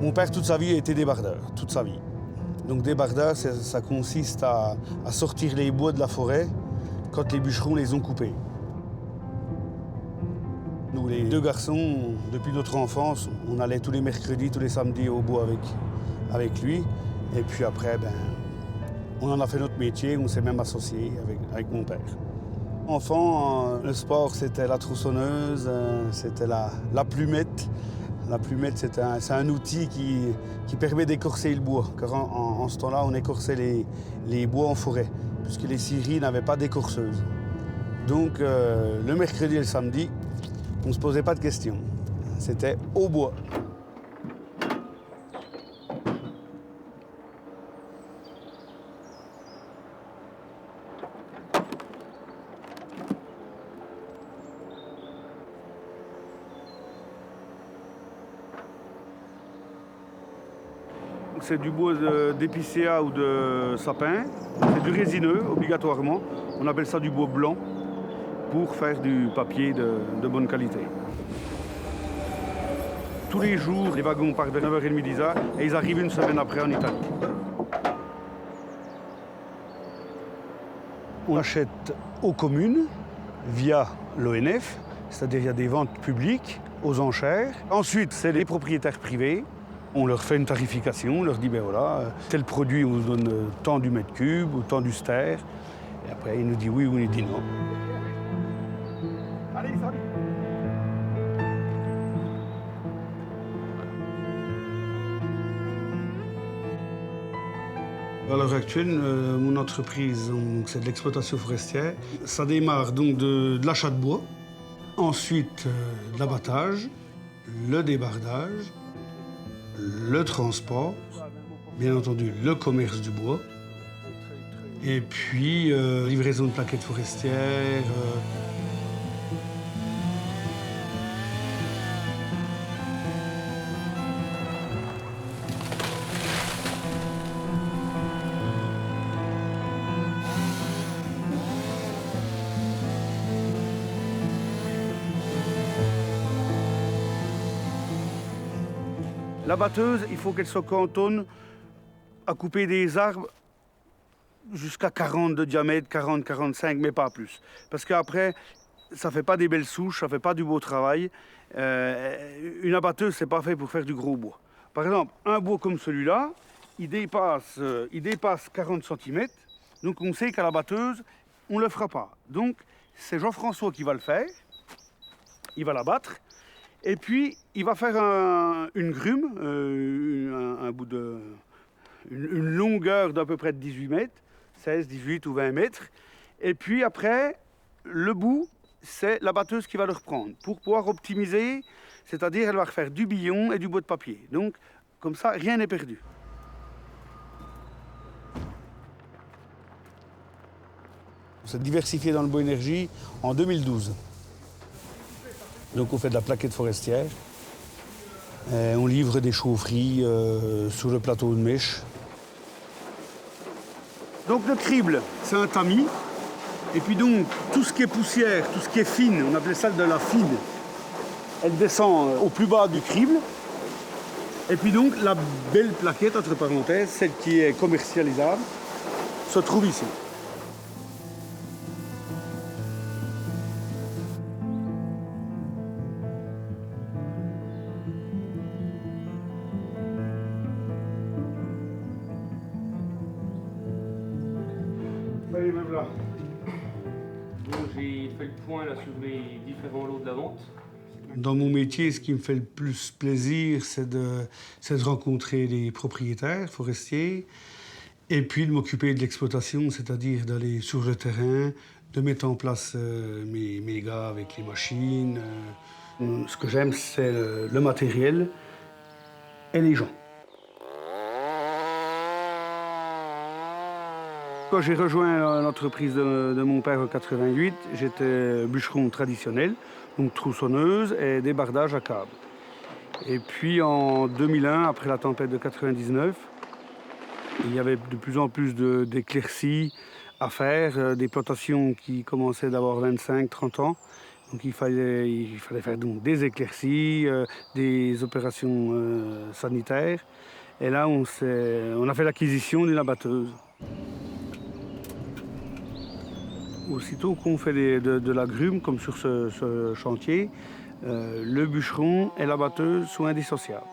Mon père, toute sa vie, a été débardeur, toute sa vie. Donc débardeur, ça consiste à sortir les bois de la forêt quand les bûcherons les ont coupés. Nous, les deux garçons, depuis notre enfance, on allait tous les mercredis, tous les samedis au bois avec lui. Et puis après, on en a fait notre métier, on s'est même associé avec mon père. Enfant, le sport, c'était la tronçonneuse, c'était la plumette. La plumette, c'est un outil qui permet d'écorcer le bois. Car en ce temps-là, on écorçait les bois en forêt, puisque les scieries n'avaient pas d'écorceuse. Donc, le mercredi et le samedi, on ne se posait pas de questions. C'était au bois. C'est du bois d'épicéa ou de sapin. C'est du résineux, obligatoirement. On appelle ça du bois blanc pour faire du papier de bonne qualité. Tous les jours, les wagons partent de 9h30, 10h et ils arrivent une semaine après en Italie. On achète aux communes via l'ONF, c'est-à-dire il y a des ventes publiques aux enchères. Ensuite, c'est les propriétaires privés. On leur fait une tarification, on leur dit, ben voilà, tel produit, on vous donne tant du mètre cube ou tant du ster. Et après, il nous dit oui ou il nous dit non. Allez, salut. À l'heure actuelle, mon entreprise, c'est de l'exploitation forestière. Ça démarre donc de l'achat de bois, ensuite de l'abattage, le débardage, le transport, bien entendu le commerce du bois, et puis livraison de plaquettes forestières. La batteuse, il faut qu'elle se cantonne à couper des arbres jusqu'à 40 de diamètre, 40, 45, mais pas plus. Parce qu'après, ça ne fait pas des belles souches, ça ne fait pas du beau travail. Une abatteuse, c'est pas fait pour faire du gros bois. Par exemple, un bois comme celui-là, il dépasse 40 cm. Donc on sait qu'à la batteuse, on ne le fera pas. Donc c'est Jean-François qui va le faire. Il va l'abattre. Et puis, il va faire une grume, une longueur d'à peu près de 18 mètres, 16, 18 ou 20 mètres. Et puis après, le bout, c'est la batteuse qui va le reprendre pour pouvoir optimiser, c'est-à-dire elle va refaire du billon et du bois de papier. Donc, comme ça, rien n'est perdu. On s'est diversifié dans le bois énergie en 2012. Donc on fait de la plaquette forestière. On livre des chaufferies sur le plateau de Mèche. Donc le crible, c'est un tamis. Et puis donc tout ce qui est poussière, tout ce qui est fine, on appelait ça de la fine, elle descend au plus bas du crible. Et puis donc la belle plaquette, entre parenthèses, celle qui est commercialisable, se trouve ici. Allez, même là. Donc j'ai fait le point là, sur les différents lots de la vente. Dans mon métier, ce qui me fait le plus plaisir, c'est de rencontrer les propriétaires forestiers et puis de m'occuper de l'exploitation, c'est-à-dire d'aller sur le terrain, de mettre en place mes gars avec les machines. Ce que j'aime, c'est le matériel et les gens. Quand j'ai rejoint l'entreprise de mon père en 88, j'étais bûcheron traditionnel, donc tronçonneuse et débardage à câble. Et puis en 2001, après la tempête de 99, il y avait de plus en plus d'éclaircies à faire, des plantations qui commençaient d'avoir 25-30 ans. Donc il fallait faire donc des éclaircies, des opérations sanitaires. Et là, on a fait l'acquisition d'une abatteuse. Aussitôt qu'on fait de l'agrumes, comme sur ce chantier, le bûcheron et la batteuse sont indissociables.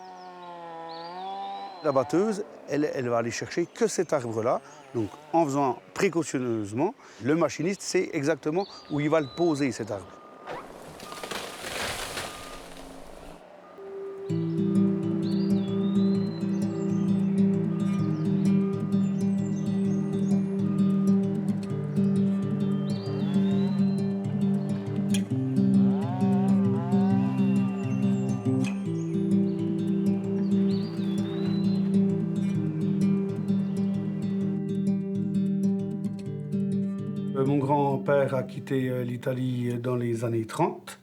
La batteuse, elle va aller chercher que cet arbre-là. Donc en faisant précautionneusement, le machiniste sait exactement où il va le poser, cet arbre. Mon grand-père a quitté l'Italie dans les années 30.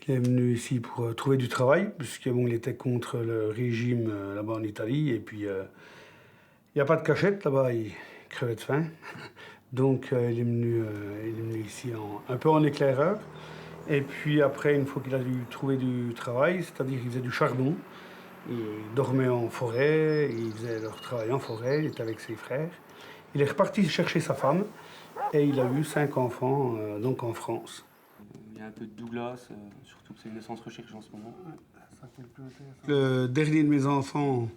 Il est venu ici pour trouver du travail, puisque bon, il était contre le régime là-bas en Italie. Et puis, il n'y a pas de cachette là-bas, il crevait de faim. Donc, il est venu ici un peu en éclaireur. Et puis après, une fois qu'il a dû trouver du travail, c'est-à-dire qu'il faisait du charbon, il dormait en forêt, il faisait leur travail en forêt, il était avec ses frères. Il est reparti chercher sa femme et il a eu 5 enfants donc en France. Il y a un peu de Douglas, surtout que c'est une naissance recherche en ce moment. Le dernier de mes enfants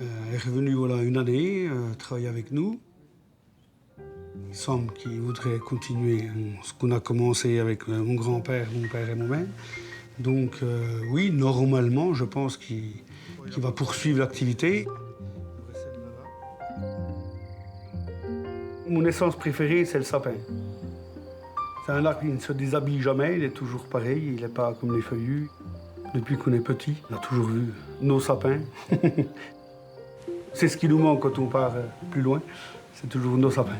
est revenu voilà, une année travailler avec nous. Il semble qu'il voudrait continuer ce qu'on a commencé avec mon grand-père, mon père et moi-même. Donc oui, normalement, je pense qu'il va poursuivre l'activité. Mon essence préférée, c'est le sapin. C'est un arbre qui ne se déshabille jamais, il est toujours pareil, il n'est pas comme les feuillus. Depuis qu'on est petit, on a toujours vu nos sapins. C'est ce qui nous manque quand on part plus loin, c'est toujours nos sapins.